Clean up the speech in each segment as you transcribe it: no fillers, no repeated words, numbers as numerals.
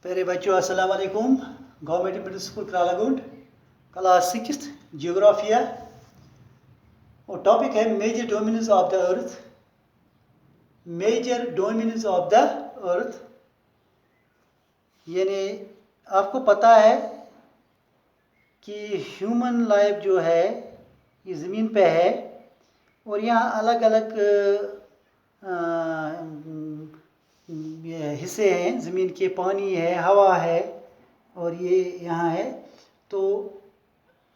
प्यारे बच्चों अस्सलाम वालेकुम। Government middle school Karalagund, class 6 जियोग्राफिया और टॉपिक है major domains of the earth. Major domains of the earth यानी आपको पता है कि ह्यूमन लाइफ जो है ये ज़मीन पे है और यहाँ अलग अलग हिस्से हैं ज़मीन के। पानी है, हवा है और ये यहाँ है। तो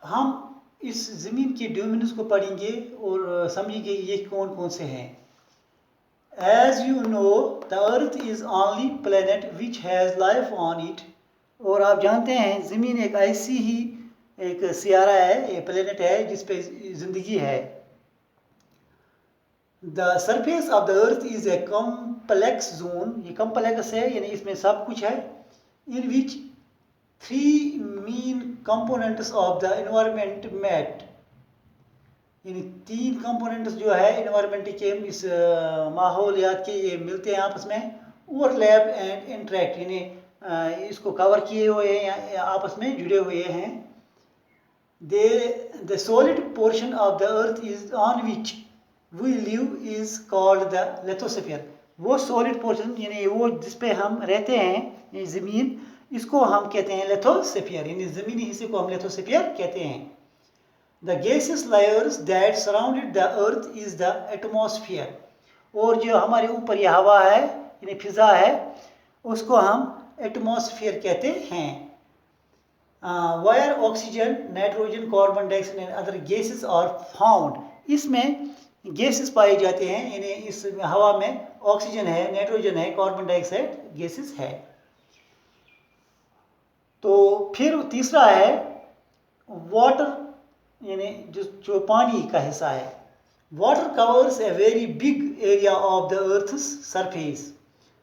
हम इस ज़मीन के डोमिनेंस को पढ़ेंगे और समझेंगे ये कौन कौन से हैं। As you know, the Earth is only planet which has life on it। और आप जानते हैं ज़मीन एक ऐसी ही एक सियारा है, एक प्लेनेट है जिस पे ज़िंदगी है। The surface of the Earth is a complex zone। ये कम्प्लेक्स है यानी इसमें सब कुछ है। In which three main components of the environment met। यानी तीन कंपोनेंट्स जो है एनवायरमेंट के इस माहौलियात के ये मिलते हैं आपस में। ओवरलैप एंड इंटरेक्ट यानी इसको कवर किए हुए हैं या आपस में जुड़े हुए हैं। The solid portion of the earth is on which we live is called the lithosphere. वो सॉलिड पोर्शन यानी वो जिस पे हम रहते हैं ये ज़मीन, इसको हम कहते हैं लिथोस्फीयर यानी ज़मीनी हिस्से को हम लिथोस्फीयर कहते हैं। The gaseous layers that surrounded the earth is the atmosphere। और जो हमारे ऊपर ये हवा है यानी फिजा है उसको हम एटमॉस्फेयर कहते हैं। Where oxygen, nitrogen, carbon dioxide and other gases are found। इसमें गैसेस पाए जाते हैं यानी इस हवा में ऑक्सीजन है, नाइट्रोजन है, कार्बन डाइऑक्साइड गैसेस है। तो फिर तीसरा है वाटर यानी जो पानी का हिस्सा है। Water covers a very big area of the earth's surface.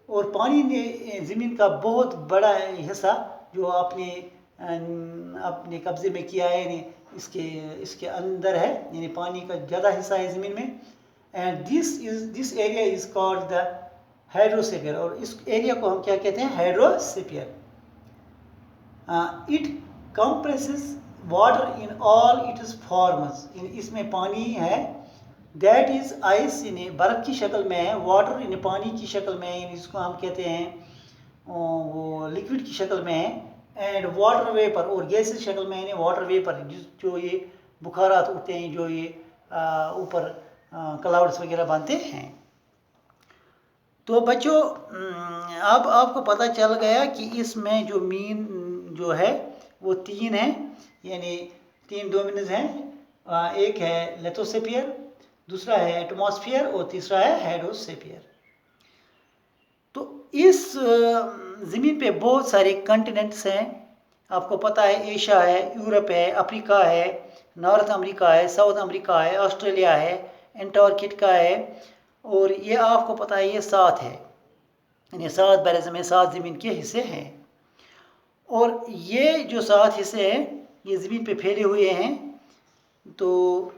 और पानी ने ज़मीन का बहुत बड़ा हिस्सा जो अपने कब्जे में किया है यानी इसके अंदर है यानी पानी का ज़्यादा हिस्सा है ज़मीन में। And this area is called the hydrosphere. और इस एरिया को हम क्या कहते हैं? Hydrosphere. It compresses water in all its forms. इसमें पानी है दैट इज आइस यानी बर्फ़ की शक्ल में है, वाटर यानी पानी की शक्ल में है, इसको हम कहते हैं वो लिक्विड की शक्ल में है। एंड वाटर वेपर और गैस की शक्ल में यानी वाटर वेपर जो ये बुखारात उठते हैं, जो ये ऊपर क्लाउड्स वगैरह बनते हैं। तो बच्चों अब आपको पता चल गया कि इसमें जो मीन जो है वो तीन है यानी तीन डोमिनेंस हैं। एक है लिथोस्फीयर, दूसरा है एटमॉस्फेयर और तीसरा है हाइड्रोस्फीयर। तो इस ज़मीन पे बहुत सारे कंटिनेंट्स हैं। आपको पता है एशिया है, यूरोप है, अफ्रीका है, नॉर्थ अमेरिका है, साउथ अमेरिका है, ऑस्ट्रेलिया है, एंटार्कटिका है। और ये आपको पता है ये 7 है यानी 7 बराज़मीन 7 ज़मीन के हिस्से हैं। और ये जो 7 हिस्से हैं ये ज़मीन पे फैले हुए हैं। तो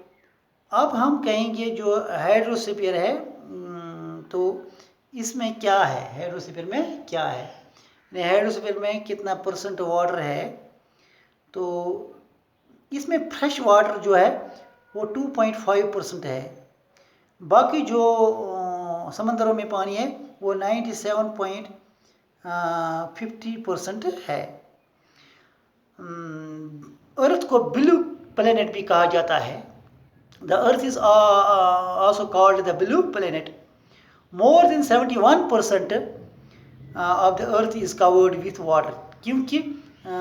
अब हम कहेंगे जो हाइड्रोस्फीयर है तो इसमें क्या है? हाइड्रोस्फीयर में क्या है? हाइड्रोस्फीयर में कितना परसेंट वाटर है? तो इसमें फ्रेश वाटर जो है वो 2.5% है। बाकी जो समंदरों में पानी है वो 97.50% है। अर्थ को ब्लू प्लेनेट भी कहा जाता है। The earth is also called the blue planet. More than 71% of the earth is covered with water. क्योंकि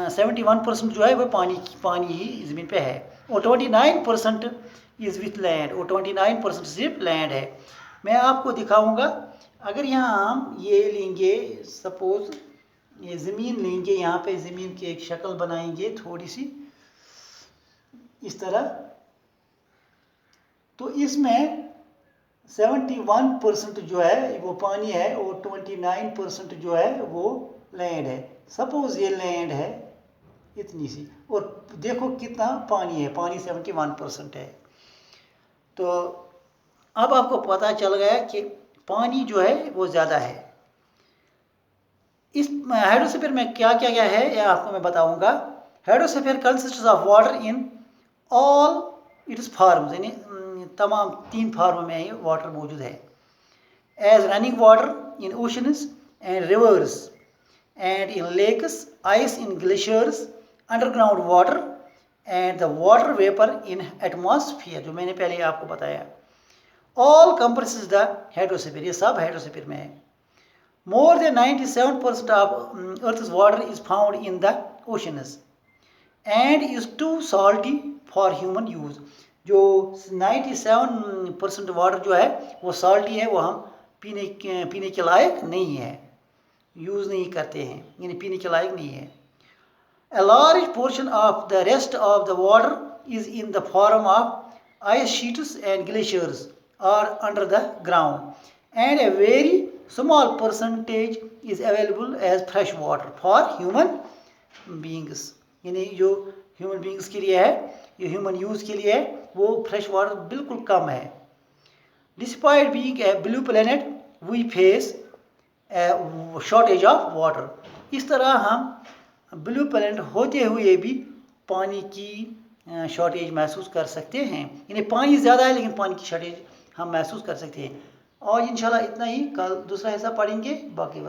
71% जो है वो पानी ही ज़मीन पे है और 29% इज़ विथ लैंड और 29% सिर्फ लैंड है। मैं आपको दिखाऊंगा। अगर यहाँ हम ये लेंगे, सपोज ये ज़मीन लेंगे, यहाँ पे ज़मीन की एक शक्ल बनाएंगे थोड़ी सी इस तरह, तो इसमें 71% जो है वो पानी है और 29% जो है वो लैंड है। सपोज ये लैंड है इतनी सी और देखो कितना पानी है, पानी 71% है। तो अब आपको पता चल गया कि पानी जो है वो ज़्यादा है। इस हाइड्रोस्फीयर में क्या क्या क्या है यह आपको मैं बताऊंगा। Hydrosphere consist of water in all its forms, यानी तमाम 3 फॉर्म में ये वाटर मौजूद है। As running water in oceans and rivers and in lakes, ice in glaciers, underground water and the water vapour in atmosphere, जो मैंने पहले आपको बताया। ऑल कंप्रेसेस द हाइड्रोस्फीयर, ये सब हाइड्रोस्फीयर में है। More than 97% of Earth's water is found in the oceans and is too salty for human use. जो 97% वाटर जो है वो साल्टी है, वो हम पीने के लायक नहीं है, यूज़ नहीं करते हैं, यानी पीने के लायक नहीं है। A large portion of the rest of the water is in the form of ice sheets and glaciers or under the ground, and a very small percentage is available as fresh water for human beings. यानी जो human beings के लिए है, ये human use के लिए है, वो फ्रेश वाटर बिल्कुल कम है। Despite being a blue planet we face shortage of water. इस तरह हम ब्लू प्लेनेट होते हुए भी पानी की शॉर्टेज महसूस कर सकते हैं, यानी पानी ज़्यादा है लेकिन पानी की शॉर्टेज हम महसूस कर सकते हैं। और इंशाल्लाह इतना ही, कल दूसरा हिस्सा पढ़ेंगे, बाकी